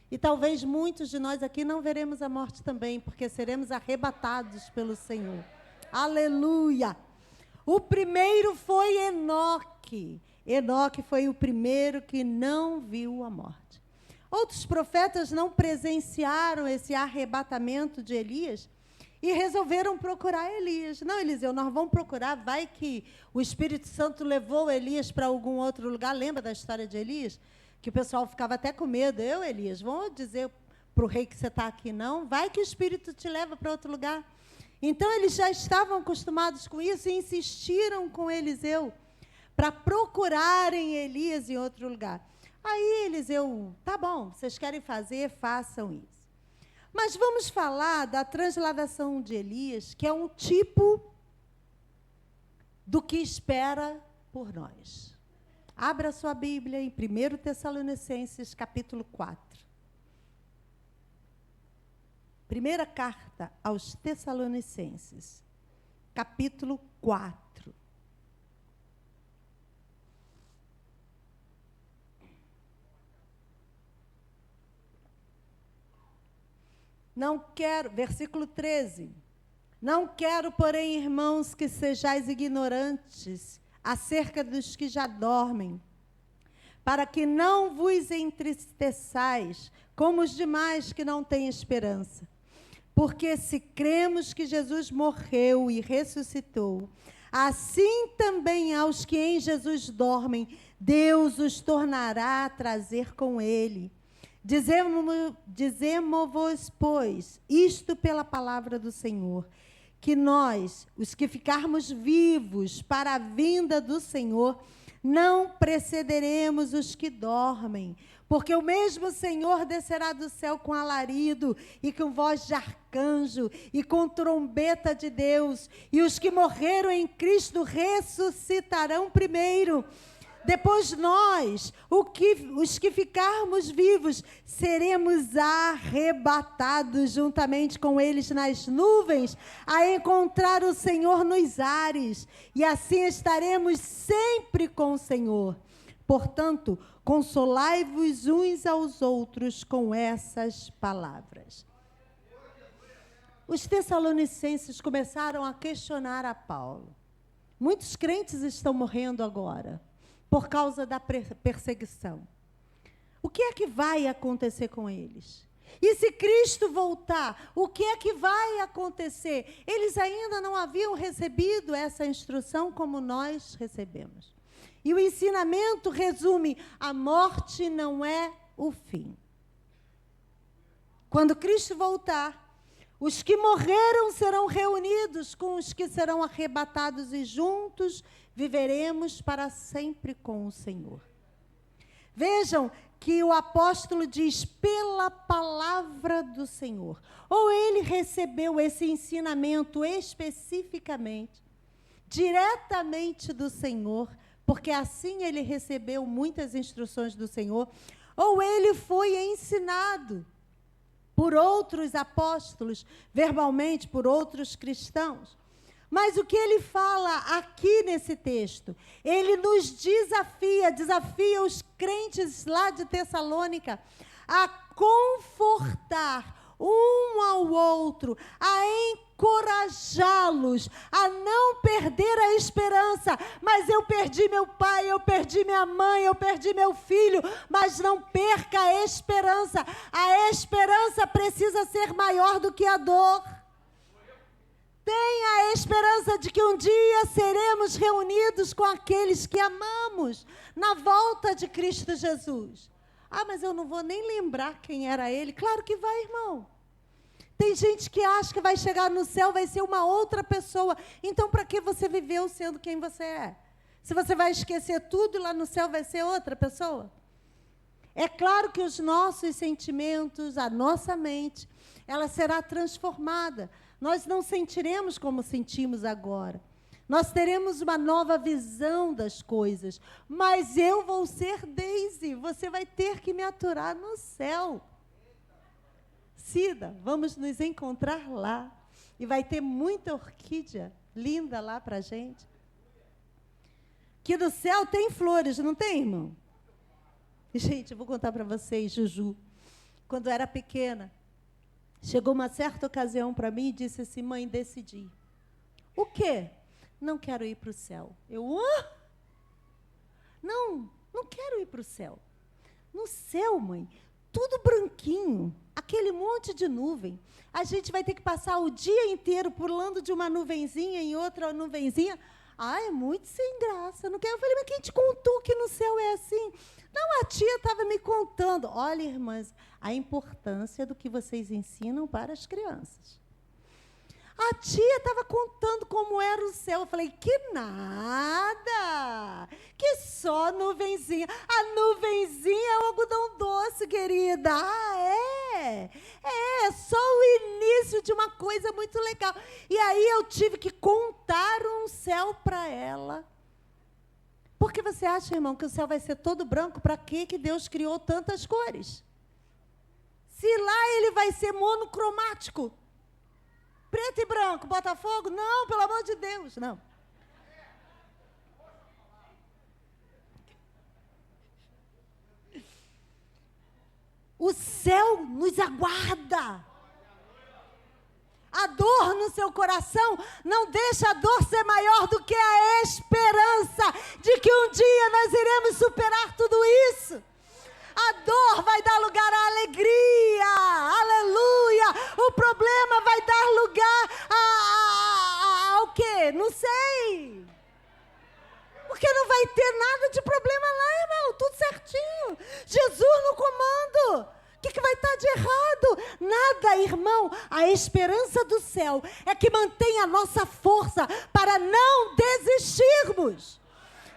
Speaker 1: E talvez muitos de nós aqui não veremos a morte também, porque seremos arrebatados pelo Senhor. Aleluia! O primeiro foi Enoque. Enoque foi o primeiro que não viu a morte. Outros profetas não presenciaram esse arrebatamento de Elias e resolveram procurar Elias. Não, Eliseu, nós vamos procurar, vai que o Espírito Santo levou Elias para algum outro lugar. Lembra da história de Elias? Que o pessoal ficava até com medo. Eu, Elias, vamos dizer para o rei que você está aqui, não? Vai que o Espírito te leva para outro lugar. Então, eles já estavam acostumados com isso e insistiram com Eliseu para procurarem Elias em outro lugar. Aí, Eliseu, tá bom, vocês querem fazer, façam isso. Mas vamos falar da transladação de Elias, que é um tipo do que espera por nós. Abra sua Bíblia em 1 Tessalonicenses, capítulo 4. Primeira carta aos Tessalonicenses, capítulo 4. Não quero, versículo 13. Não quero, porém, irmãos, que sejais ignorantes acerca dos que já dormem, para que não vos entristeçais como os demais que não têm esperança. Porque se cremos que Jesus morreu e ressuscitou, assim também aos que em Jesus dormem, Deus os tornará a trazer com ele. Dizemo-vos, pois, isto pela palavra do Senhor, que nós, os que ficarmos vivos para a vinda do Senhor, não precederemos os que dormem, porque o mesmo Senhor descerá do céu com alarido e com voz de arcanjo e com trombeta de Deus, e os que morreram em Cristo ressuscitarão primeiro. Depois nós, os que ficarmos vivos, seremos arrebatados juntamente com eles nas nuvens, a encontrar o Senhor nos ares, e assim estaremos sempre com o Senhor. Portanto, consolai-vos uns aos outros com essas palavras. Os tessalonicenses começaram a questionar a Paulo. Muitos crentes estão morrendo agora por causa da perseguição. O que é que vai acontecer com eles? E se Cristo voltar, o que é que vai acontecer? Eles ainda não haviam recebido essa instrução como nós recebemos. E o ensinamento resume: a morte não é o fim. Quando Cristo voltar, os que morreram serão reunidos com os que serão arrebatados e juntos viveremos para sempre com o Senhor. Vejam que o apóstolo diz pela palavra do Senhor. Ou ele recebeu esse ensinamento especificamente, diretamente do Senhor, porque assim ele recebeu muitas instruções do Senhor, ou ele foi ensinado por outros apóstolos, verbalmente por outros cristãos. Mas o que ele fala aqui nesse texto? Ele nos desafia os crentes lá de Tessalônica a confortar um ao outro, a encorajá-los a não perder a esperança. Mas eu perdi meu pai, eu perdi minha mãe, eu perdi meu filho, mas não perca a esperança. A esperança precisa ser maior do que a dor. Tenha a esperança de que um dia seremos reunidos com aqueles que amamos na volta de Cristo Jesus. Ah, mas eu não vou nem lembrar quem era ele. Claro que vai, irmão. Tem gente que acha que vai chegar no céu, vai ser uma outra pessoa. Então, para que você viveu sendo quem você é? Se você vai esquecer tudo e lá no céu vai ser outra pessoa? É claro que os nossos sentimentos, a nossa mente, ela será transformada. Nós não sentiremos como sentimos agora. Nós teremos uma nova visão das coisas. Mas eu vou ser Daisy. Você vai ter que me aturar no céu. Cida, vamos nos encontrar lá. E vai ter muita orquídea linda lá para a gente. Que no céu tem flores, não tem, irmão? Gente, eu vou contar para vocês, Juju. Quando eu era pequena, chegou uma certa ocasião para mim e disse assim, mãe, decidi. O quê? Não quero ir para o céu. Eu, não quero ir para o céu. No céu, mãe, tudo branquinho, aquele monte de nuvem. A gente vai ter que passar o dia inteiro pulando de uma nuvenzinha em outra nuvenzinha. Ah, é muito sem graça. Não quero. Eu falei, mas quem te contou que no céu é assim? Não, a tia estava me contando. Olha, irmãs, a importância do que vocês ensinam para as crianças. A tia estava contando como era o céu. Eu falei, que nada, que só nuvenzinha. A nuvenzinha é o algodão doce, querida. Ah, é? É só o início de uma coisa muito legal. E aí eu tive que contar um céu para ela. Por que você acha, irmão, que o céu vai ser todo branco? Para que Deus criou tantas cores? Se lá ele vai ser monocromático. Preto e branco, Botafogo? Não, pelo amor de Deus, não. O céu nos aguarda. A dor no seu coração não deixa a dor ser maior do que a esperança de que um dia nós iremos superar tudo isso. A dor vai dar lugar à alegria, aleluia. O problema vai dar lugar ao quê? Não sei. Porque não vai ter nada de problema lá, irmão, tudo certinho. Jesus no comando. O que vai estar de errado? Nada, irmão. A esperança do céu é que mantém a nossa força para não desistirmos.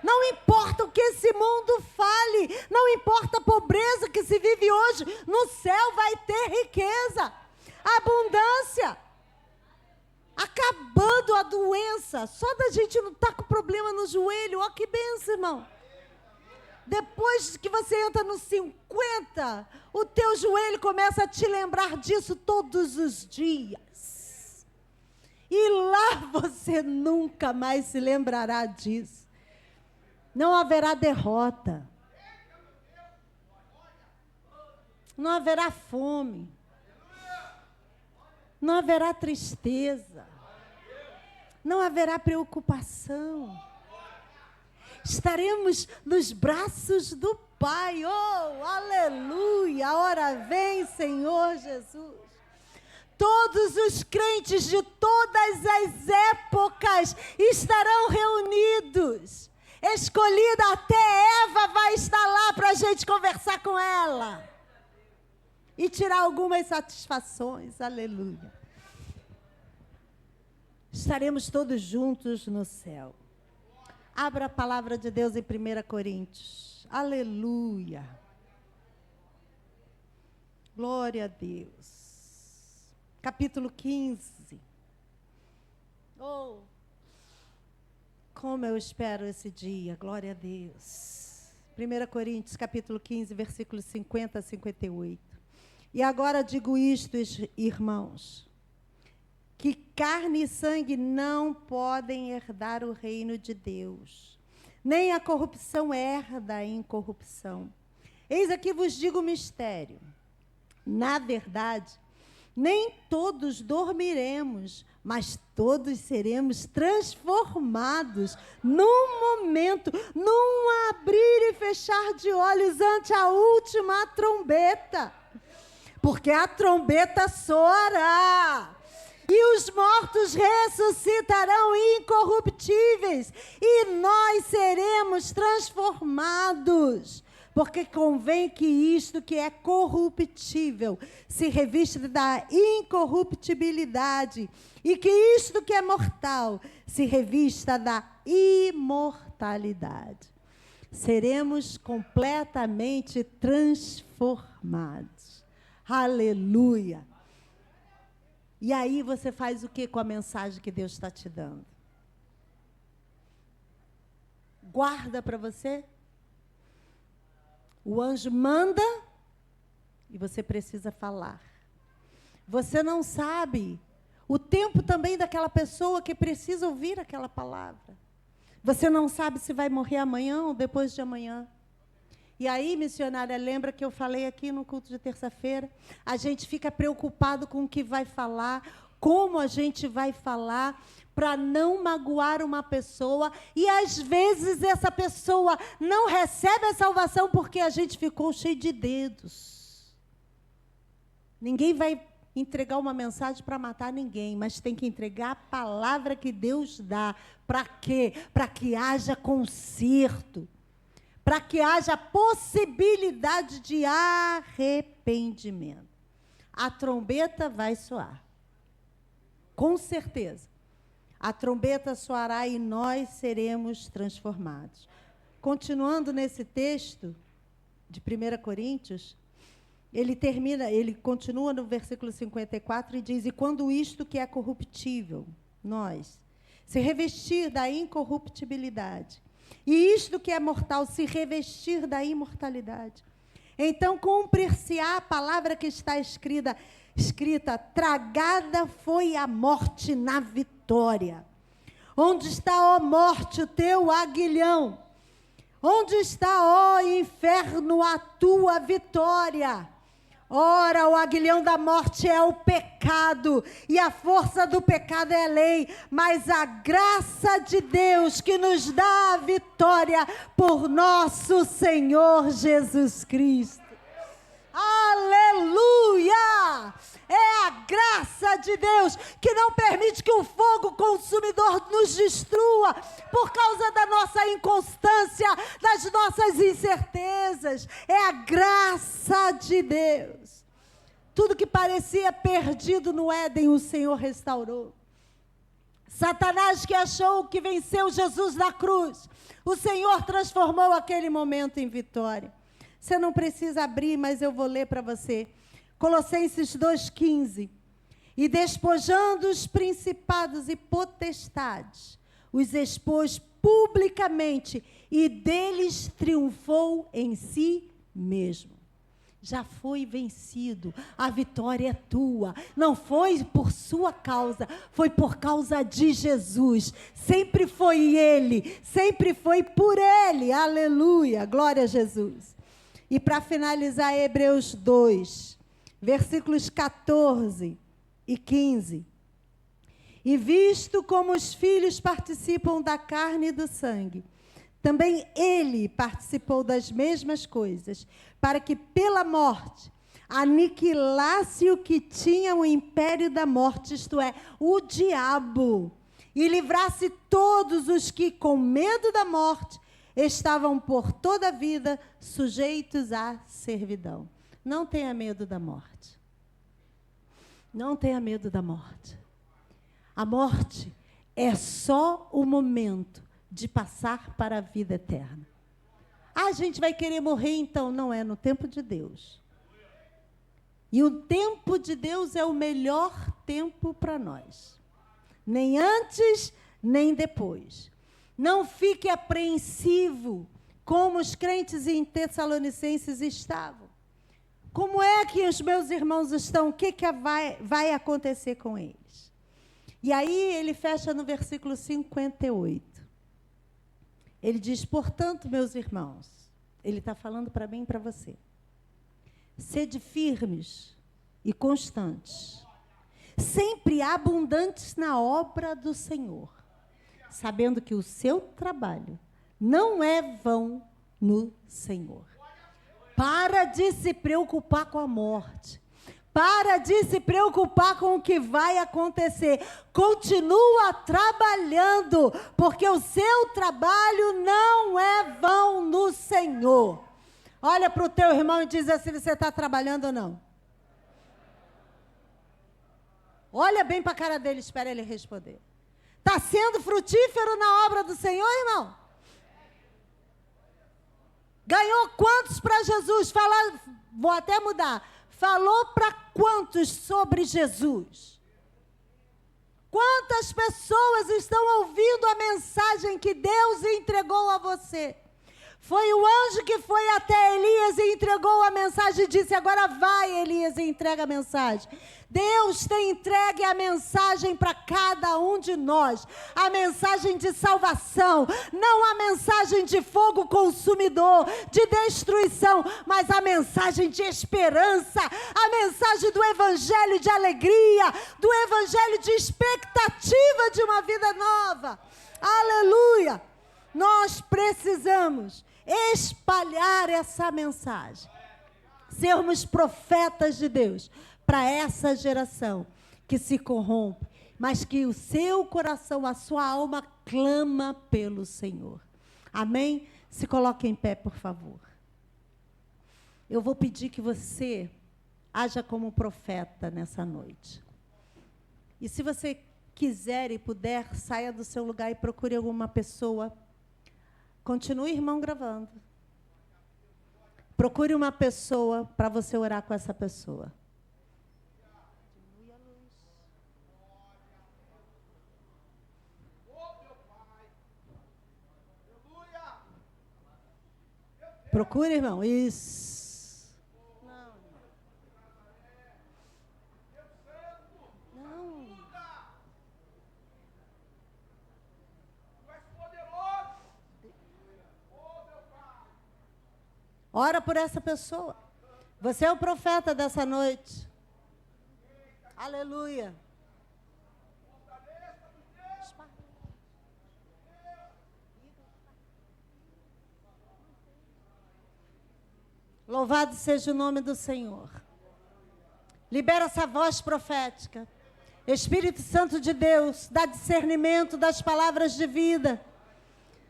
Speaker 1: Não importa o que esse mundo fale, não importa a pobreza que se vive hoje, no céu vai ter riqueza, abundância, acabando a doença. Só da gente não estar com problema no joelho, ó que benção, irmão. Depois que você entra nos 50, o teu joelho começa a te lembrar disso todos os dias. E lá você nunca mais se lembrará disso. Não haverá derrota. Não haverá fome. Não haverá tristeza. Não haverá preocupação. Estaremos nos braços do Pai. Oh, aleluia! A hora vem, Senhor Jesus. Todos os crentes de todas as épocas estarão reunidos. Escolhida até Eva vai estar lá para a gente conversar com ela. E tirar algumas satisfações. Aleluia. Estaremos todos juntos no céu. Abra a palavra de Deus em 1 Coríntios. Aleluia. Glória a Deus. Capítulo 15. Oh, como eu espero esse dia. Glória a Deus. 1 Coríntios, capítulo 15, versículos 50 a 58. E agora digo isto, irmãos, que carne e sangue não podem herdar o reino de Deus, nem a corrupção herda a incorrupção. Eis aqui vos digo o mistério. Na verdade, nem todos dormiremos, mas todos seremos transformados num momento, num abrir e fechar de olhos ante a última trombeta. Porque a trombeta soará. E os mortos ressuscitarão incorruptíveis, e nós seremos transformados. Porque convém que isto que é corruptível se revista da incorruptibilidade, e que isto que é mortal se revista da imortalidade. Seremos completamente transformados. Aleluia! E aí você faz o que com a mensagem que Deus está te dando? Guarda para você? O anjo manda e você precisa falar. Você não sabe o tempo também daquela pessoa que precisa ouvir aquela palavra. Você não sabe se vai morrer amanhã ou depois de amanhã. E aí, missionária, lembra que eu falei aqui no culto de terça-feira? A gente fica preocupado com o que vai falar, como a gente vai falar, para não magoar uma pessoa. E, às vezes, essa pessoa não recebe a salvação porque a gente ficou cheio de dedos. Ninguém vai entregar uma mensagem para matar ninguém, mas tem que entregar a palavra que Deus dá. Para quê? Para que haja conserto. Para que haja possibilidade de arrependimento. A trombeta vai soar. Com certeza. A trombeta soará e nós seremos transformados. Continuando nesse texto de 1 Coríntios, ele continua no versículo 54 e diz: e quando isto que é corruptível, nós, se revestir da incorruptibilidade, e isto que é mortal se revestir da imortalidade, então cumprir-se-á a palavra que está escrita, tragada foi a morte na vitória. Onde está, ó morte, o teu aguilhão? Onde está, ó inferno, a tua vitória? Ora, o aguilhão da morte é o pecado, e a força do pecado é a lei, mas a graça de Deus que nos dá a vitória por nosso Senhor Jesus Cristo. Aleluia! É a graça de Deus que não permite que o fogo consumidor nos destrua por causa da nossa inconstância, das nossas incertezas. É a graça de Deus. Tudo que parecia perdido no Éden, o Senhor restaurou. Satanás, que achou que venceu Jesus na cruz, o Senhor transformou aquele momento em vitória. Você não precisa abrir, mas eu vou ler para você. Colossenses 2,15. E despojando os principados e potestades, os expôs publicamente e deles triunfou em si mesmo. Já foi vencido, a vitória é tua. Não foi por sua causa, foi por causa de Jesus. Sempre foi Ele, sempre foi por Ele. Aleluia, glória a Jesus. E para finalizar, Hebreus 2, versículos 14 e 15. E visto como os filhos participam da carne e do sangue, também ele participou das mesmas coisas, para que pela morte aniquilasse o que tinha o império da morte, isto é, o diabo, e livrasse todos os que, com medo da morte, estavam por toda a vida sujeitos à servidão. Não tenha medo da morte. Não tenha medo da morte. A morte é só o momento de passar para a vida eterna. A gente vai querer morrer, então? Não é no tempo de Deus. E o tempo de Deus é o melhor tempo para nós. Nem antes, nem depois. Não fique apreensivo, como os crentes em Tessalonicenses estavam. Como é que os meus irmãos estão? O que vai acontecer com eles? E aí ele fecha no versículo 58. Ele diz: portanto, meus irmãos, ele está falando para mim e para você, sede firmes e constantes, sempre abundantes na obra do Senhor, sabendo que o seu trabalho não é vão no Senhor. Para de se preocupar com a morte. Para de se preocupar com o que vai acontecer. Continua trabalhando, porque o seu trabalho não é vão no Senhor. Olha para o teu irmão e diz assim: você está trabalhando ou não? Olha bem para a cara dele, espera ele responder. Está sendo frutífero na obra do Senhor, irmão? Ganhou quantos para Jesus? Vou até mudar. Falou para quantos sobre Jesus? Quantas pessoas estão ouvindo a mensagem que Deus entregou a você? Foi o anjo que foi até Elias e entregou a mensagem e disse: agora vai, Elias, e entrega a mensagem. Deus tem entregue a mensagem para cada um de nós. A mensagem de salvação, não a mensagem de fogo consumidor, de destruição, mas a mensagem de esperança, a mensagem do evangelho de alegria, do evangelho de expectativa de uma vida nova. Aleluia! Nós precisamos espalhar essa mensagem, sermos profetas de Deus para essa geração que se corrompe, mas que o seu coração, a sua alma clama pelo Senhor. Amém? Se coloque em pé, por favor. Eu vou pedir que você haja como profeta nessa noite. E se você quiser e puder, saia do seu lugar e procure alguma pessoa. Continue, irmão, gravando. Procure uma pessoa para você orar com essa pessoa. Procure, irmão. Isso. Não. Ora por essa pessoa. Você é o profeta dessa noite. Aleluia. Louvado seja o nome do Senhor. Libera essa voz profética. Espírito Santo de Deus, dá discernimento das palavras de vida.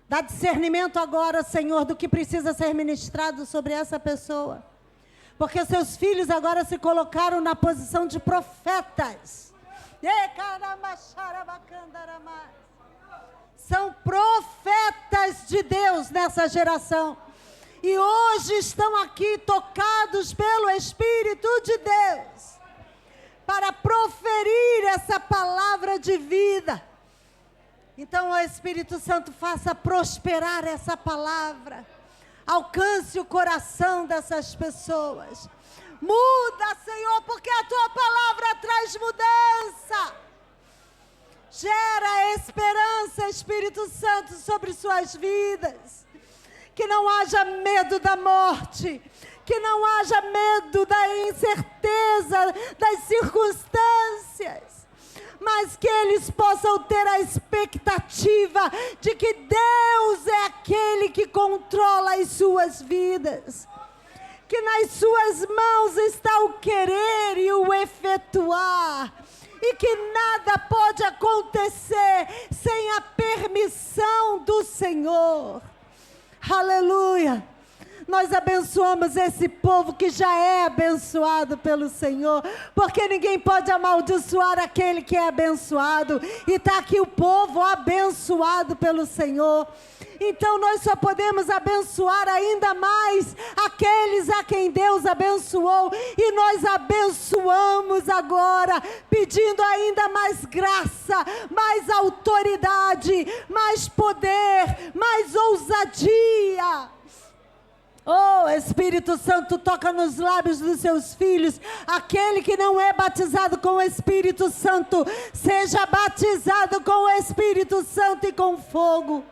Speaker 1: Dá discernimento agora, Senhor, do que precisa ser ministrado sobre essa pessoa. Porque seus filhos agora se colocaram na posição de profetas. São profetas de Deus nessa geração. E hoje estão aqui tocados pelo Espírito de Deus para proferir essa palavra de vida. Então, o Espírito Santo faça prosperar essa palavra. Alcance o coração dessas pessoas. Muda, Senhor, porque a Tua palavra traz mudança. Gera esperança, Espírito Santo, sobre suas vidas. Que não haja medo da morte, que não haja medo da incerteza, das circunstâncias, mas que eles possam ter a expectativa de que Deus é aquele que controla as suas vidas, que nas suas mãos está o querer e o efetuar, e que nada pode acontecer sem a permissão do Senhor. Aleluia! Nós abençoamos esse povo que já é abençoado pelo Senhor, porque ninguém pode amaldiçoar aquele que é abençoado, e está aqui o povo abençoado pelo Senhor. Então nós só podemos abençoar ainda mais aqueles a quem Deus abençoou, e nós abençoamos agora, pedindo ainda mais graça, mais autoridade, mais poder, mais ousadia. Oh, Espírito Santo, toca nos lábios dos seus filhos. Aquele que não é batizado com o Espírito Santo, seja batizado com o Espírito Santo e com fogo.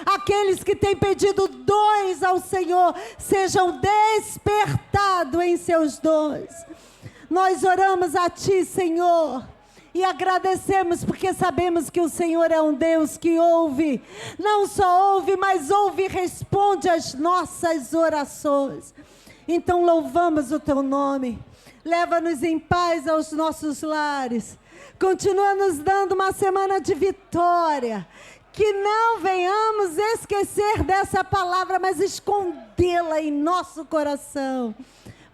Speaker 1: Aqueles que têm pedido dons ao Senhor, sejam despertados em seus dons. Nós oramos a Ti, Senhor, e agradecemos porque sabemos que o Senhor é um Deus que ouve. Não só ouve, mas ouve e responde às nossas orações. Então louvamos o Teu nome. Leva-nos em paz aos nossos lares. Continua nos dando uma semana de vitória. Que não venhamos esquecer dessa palavra, mas escondê-la em nosso coração,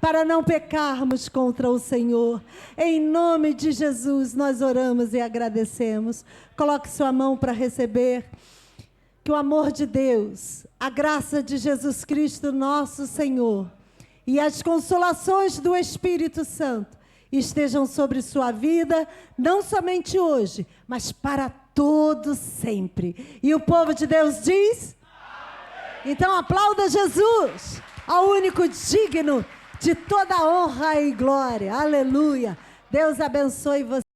Speaker 1: para não pecarmos contra o Senhor. Em nome de Jesus, nós oramos e agradecemos. Coloque sua mão para receber. Que o amor de Deus, a graça de Jesus Cristo, nosso Senhor, e as consolações do Espírito Santo estejam sobre sua vida, não somente hoje, mas para todo sempre. E o povo de Deus diz... Então aplauda Jesus, ao único digno de toda honra e glória. Aleluia. Deus abençoe você.